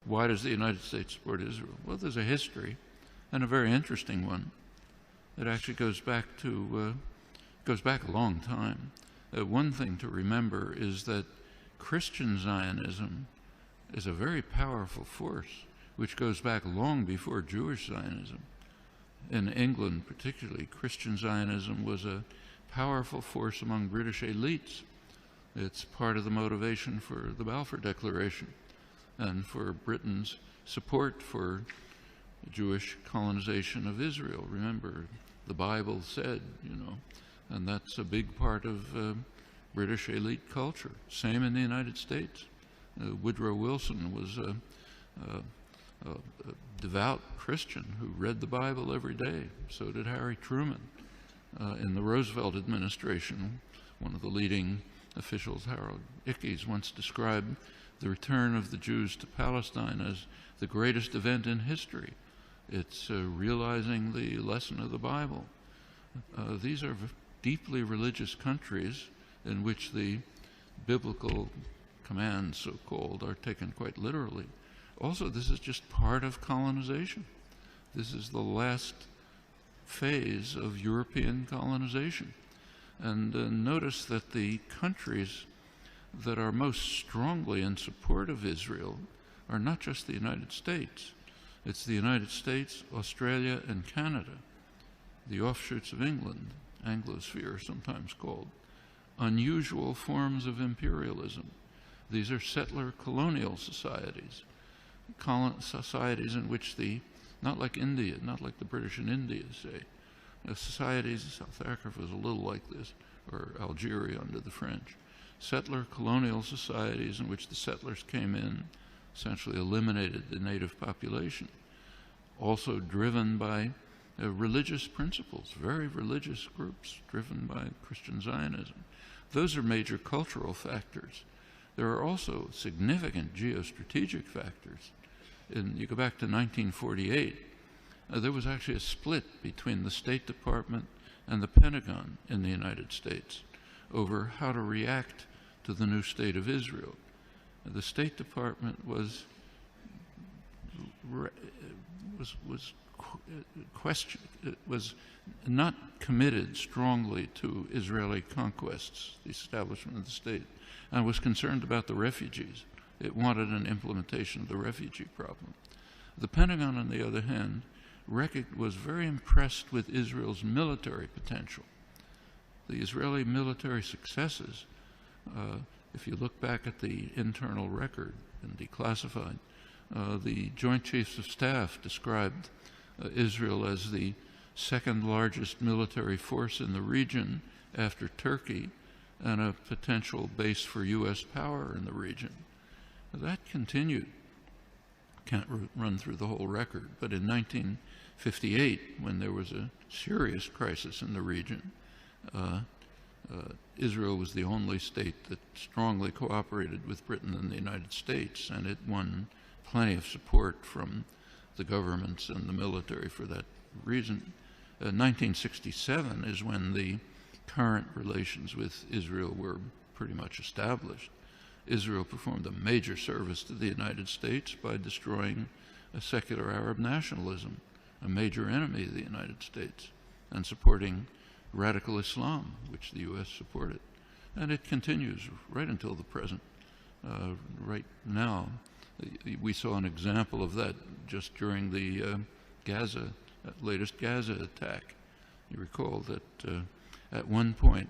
Why does the United States support Israel? Well, there's a history, and a very interesting one. It actually goes back a long time. One thing to remember is that Christian Zionism is a very powerful force, which goes back long before Jewish Zionism. In England particularly, Christian Zionism was a powerful force among British elites. It's part of the motivation for the Balfour Declaration and for Britain's support for Jewish colonization of Israel. Remember, the Bible said, and that's a big part of British elite culture. Same in the United States. Woodrow Wilson was a devout Christian who read the Bible every day. So did Harry Truman. In the Roosevelt administration, one of the leading officials, Harold Ickes, once described the return of the Jews to Palestine as the greatest event in history. It's realizing the lesson of the Bible. These are deeply religious countries in which the biblical commands, so-called, are taken quite literally. Also, this is just part of colonization. This is the last phase of European colonization. And notice that the countries that are most strongly in support of Israel are not just the United States. It's the United States, Australia, and Canada, the offshoots of England, Anglosphere sometimes called, unusual forms of imperialism. These are settler colonial societies, societies in which not like India, not like the British in India, say, societies, South Africa was a little like this, or Algeria under the French, settler colonial societies in which the settlers came in, essentially eliminated the native population, also driven by religious principles, very religious groups driven by Christian Zionism. Those are major cultural factors. There are also significant geostrategic factors. You go back to 1948, there was actually a split between the State Department and the Pentagon in the United States over how to react to the new state of Israel. The State Department was not committed strongly to Israeli conquests, the establishment of the state, and was concerned about the refugees. It wanted an implementation of the refugee problem. The Pentagon, on the other hand, was very impressed with Israel's military potential. The Israeli military successes, if you look back at the internal record and declassified, the Joint Chiefs of Staff described Israel as the second largest military force in the region after Turkey and a potential base for U.S. power in the region. That continued. Can't run through the whole record, but in 1958, when there was a serious crisis in the region, Israel was the only state that strongly cooperated with Britain and the United States, and it won plenty of support from the governments and the military for that reason. 1967 is when the current relations with Israel were pretty much established. Israel performed a major service to the United States by destroying a secular Arab nationalism, a major enemy of the United States, and supporting radical Islam, which the U.S. supported. And it continues right until the present. Right now, we saw an example of that just during the latest Gaza attack. You recall that at one point,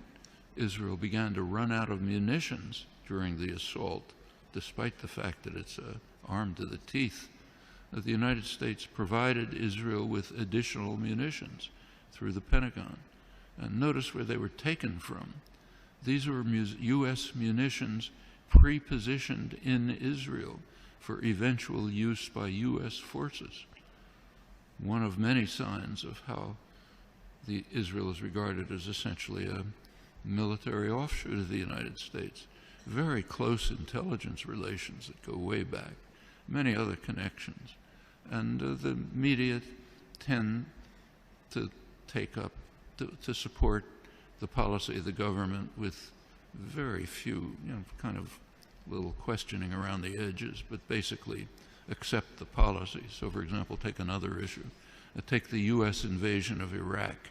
Israel began to run out of munitions during the assault, despite the fact that it's armed to the teeth. The United States provided Israel with additional munitions through the Pentagon. And notice where they were taken from. These were U.S. munitions pre-positioned in Israel for eventual use by U.S. forces. One of many signs of how Israel is regarded as essentially a military offshoot of the United States. Very close intelligence relations that go way back, many other connections. And the media tend to take up, to support the policy of the government with very few, kind of little questioning around the edges, but basically accept the policy. So, for example, take another issue. Take the U.S. invasion of Iraq.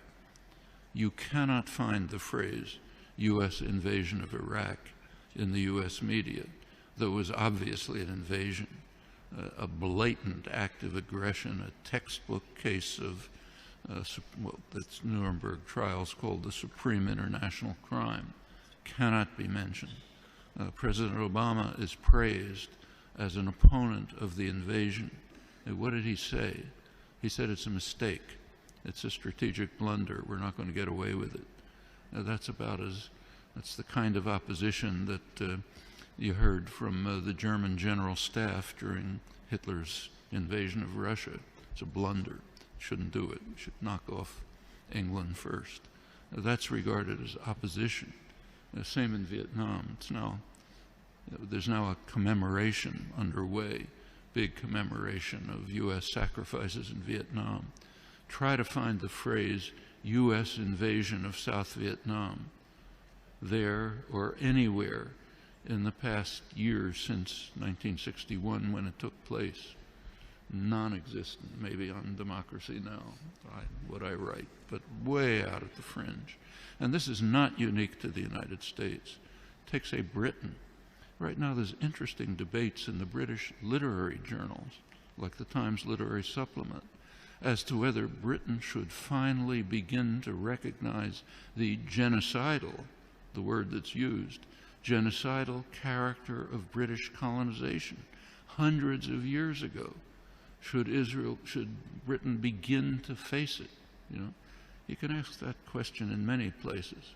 You cannot find the phrase U.S. invasion of Iraq in the U.S. media, though it was obviously an invasion, a blatant act of aggression, a textbook case of what the Nuremberg trials called the supreme international crime, cannot be mentioned. President Obama is praised as an opponent of the invasion. And what did he say? He said it's a mistake. It's a strategic blunder. We're not going to get away with it. That's the kind of opposition that you heard from the German general staff during Hitler's invasion of Russia. It's a blunder. Shouldn't do it. We should knock off England first. That's regarded as opposition. Same in Vietnam. There's now a commemoration underway, big commemoration of U.S. sacrifices in Vietnam. Try to find the phrase U.S. invasion of South Vietnam there or anywhere in the past year since 1961 when it took place. Non-existent, maybe on Democracy Now, what I write, but way out at the fringe. And this is not unique to the United States. Take, say, Britain. Right now there's interesting debates in the British literary journals, like the Times Literary Supplement, as to whether Britain should finally begin to recognize the genocidal, the word that's used, genocidal character of British colonization hundreds of years ago. Should Britain begin to face it? You can ask that question in many places.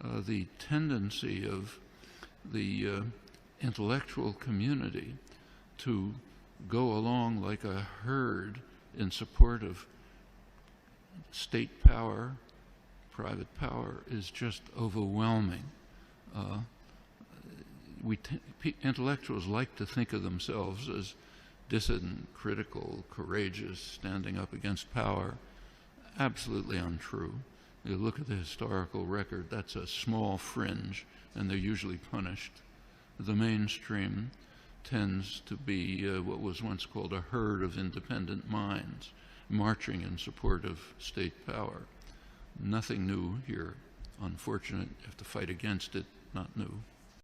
The tendency of the intellectual community to go along like a herd in support of state power, private power, is just overwhelming. Intellectuals like to think of themselves as dissident, critical, courageous, standing up against power. Absolutely untrue. You look at the historical record, that's a small fringe, and they're usually punished. The mainstream tends to be what was once called a herd of independent minds, marching in support of state power. Nothing new here. Unfortunate, you have to fight against it, not new.